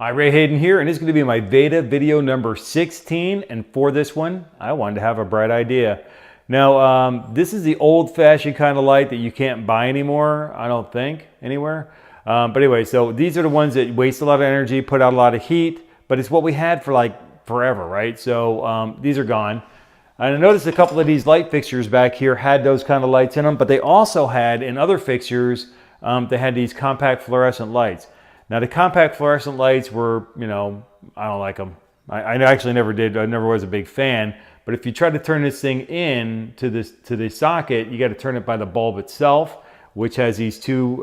Hi, Hayden here, and this is going to be my VEDA video number 16. And for this one, I wanted to have a bright idea. Now, this is the old-fashioned kind of light that you can't buy anymore, I don't think, anywhere. But anyway, so these are the ones that waste a lot of energy, put out a lot of heat, but it's what we had for like forever, right? So these are gone. And I noticed a couple of these light fixtures back here had those kind of lights in them, but they also had, in other fixtures, they had these compact fluorescent lights. Now the compact fluorescent lights were, I don't like them. I actually never did. I never was a big fan. But if you try to turn this thing in to the socket, you got to turn it by the bulb itself, which has these two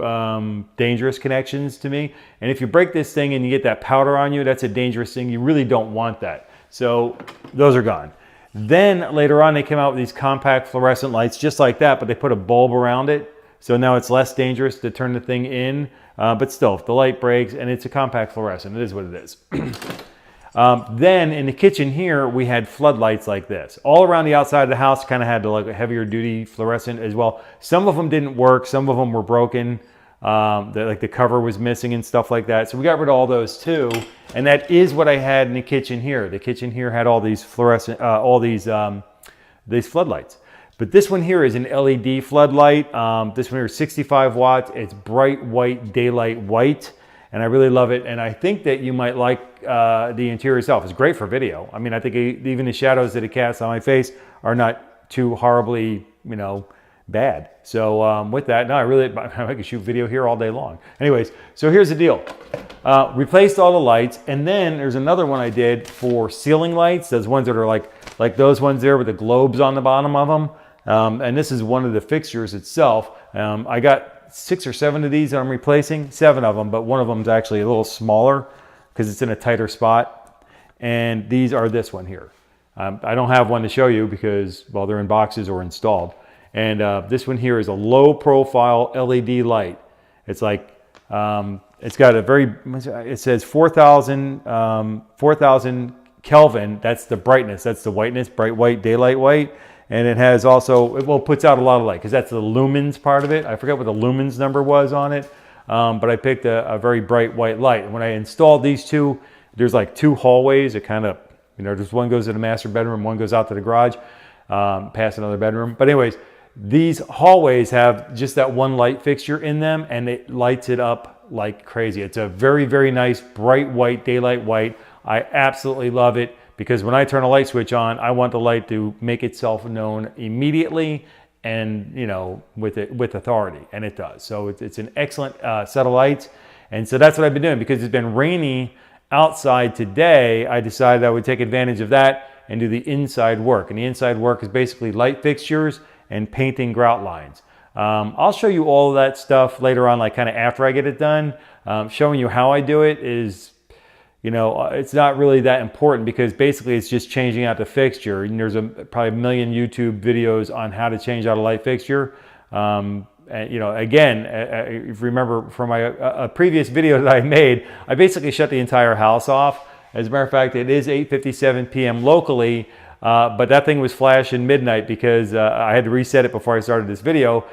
dangerous connections to me. And if you break this thing and you get that powder on you, that's a dangerous thing. You really don't want that. So those are gone. Then later on, they came out with these compact fluorescent lights just like that, but they put a bulb around it. So now it's less dangerous to turn the thing in, but still, if the light breaks, and it's a compact fluorescent, it is what it is. Then in the kitchen here, we had floodlights like this. All around the outside of the house, kind of had like a heavier duty fluorescent as well. Some of them didn't work, some of them were broken, like the cover was missing and stuff like that. So we got rid of all those too, and that is what I had in the kitchen here. The kitchen here had all these fluorescent, these floodlights. But this one here is an LED floodlight. This one here is 65 watts. It's bright white, daylight white, and I really love it. And I think that you might like the interior itself. It's great for video. I mean, I think even the shadows that it casts on my face are not too horribly, bad. So with that, no, I could shoot video here all day long. Anyways, so here's the deal. Replaced all the lights, and then there's another one I did for ceiling lights. Those ones that are like those ones there with the globes on the bottom of them. And this is one of the fixtures itself. I got 6 or 7 of these that I'm replacing, 7 of them, but one of them is actually a little smaller because it's in a tighter spot. And these are this one here. I don't have one to show you because, well, they're in boxes or installed. And this one here is a low profile LED light. It's like, it's got a very, it says 4,000 Kelvin. That's the brightness. That's the whiteness, bright white, daylight white. And it has also, it puts out a lot of light because that's the lumens part of it. I forget what the lumens number was on it, but I picked a very bright white light. And when I installed these two, there's like 2 hallways. It kind of, just one goes to the master bedroom, one goes out to the garage, past another bedroom. But anyways, these hallways have just that one light fixture in them, and it lights it up like crazy. It's a very, very nice, bright white, daylight white. I absolutely love it. Because when I turn a light switch on, I want the light to make itself known immediately and, with authority, and it does. So it's an excellent set of lights. And so that's what I've been doing. Because it's been rainy outside today, I decided I would take advantage of that and do the inside work. And the inside work is basically light fixtures and painting grout lines. I'll show you all of that stuff later on, like kind of after I get it done. Showing you how I do it is, it's not really that important because basically it's just changing out the fixture. And there's probably a million YouTube videos on how to change out a light fixture. And, again, if you remember from my previous video that I made, I basically shut the entire house off. As a matter of fact, it is 8:57 p.m. locally, but that thing was flashing midnight because I had to reset it before I started this video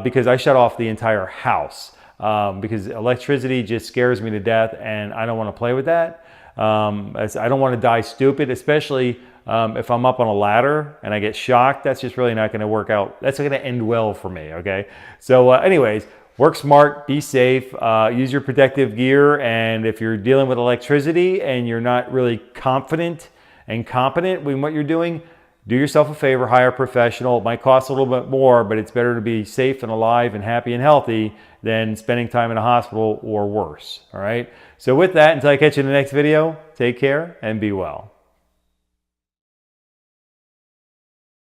because I shut off the entire house. Because electricity just scares me to death, and I don't want to play with that. I don't want to die stupid, especially if I'm up on a ladder and I get shocked. That's just really not going to work out. That's not going to end well for me, okay? So anyways, work smart, be safe, use your protective gear, and if you're dealing with electricity and you're not really confident and competent in what you're doing, do yourself a favor, hire a professional. It might cost a little bit more, but it's better to be safe and alive and happy and healthy than spending time in a hospital or worse, all right? So with that, until I catch you in the next video, take care and be well.